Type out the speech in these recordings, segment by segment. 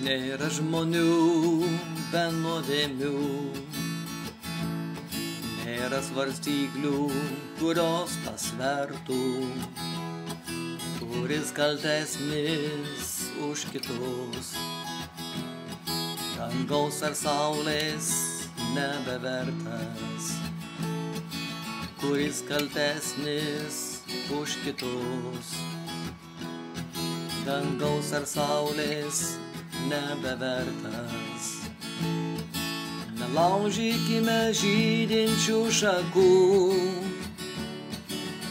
Nėra žmonių be nuodėmių, nėra svarstyklių, kurios pasvertų, kuris kaltesnis už kitus. Dangaus ar saulės nebevertas, kuris kaltesnis už kitus. Dangaus ar saulės nebevertas. Nelaužykime žydinčių šakų,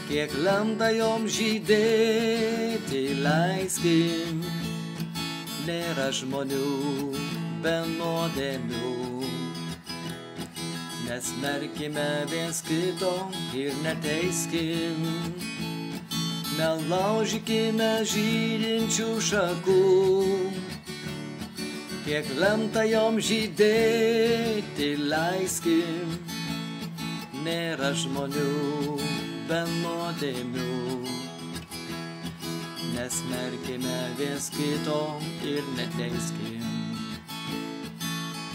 kiek lemta jom žydėti leiskim. Nėra žmonių be nuodėmių, nesmerkime viens kito ir neteiskim. Nelaužykime žydinčių šakų, kiek lemta jom žydėti leiskim. Nėra žmonių be nuodėmių, nesmerkime viens kito ir neteiskim.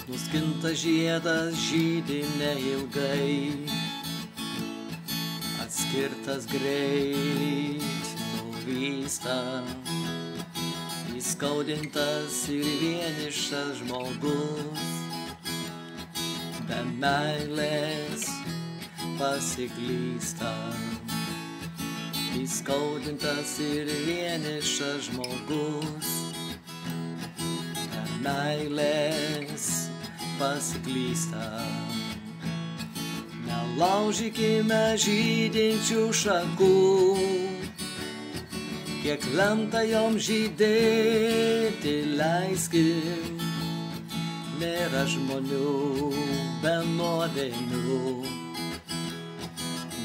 Nuskintas žiedas žydi neilgai, atskirtas greit nuvysta. Įskaudintas ir vienišas žmogus be meilės pasiklysta. Įskaudintas ir vienišas žmogus be meilės pasiklysta. Nelaužykime žydinčių šakų, kiek lemta jom žydėti leiskim. Nėra žmonių be nuodėmių,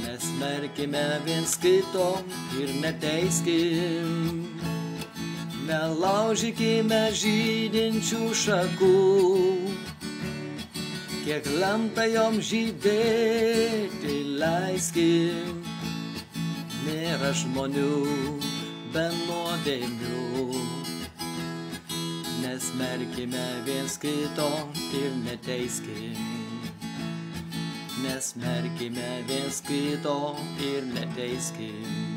nesmerkime viens kito ir neteiskim. Nelaužykime žydinčių šakų, kiek lemta jom žydėti leiskim. Nėra žmonių be nuodėmių, nesmerkime viens kito ir neteiskim. Nesmerkime viens kito ir neteiskim.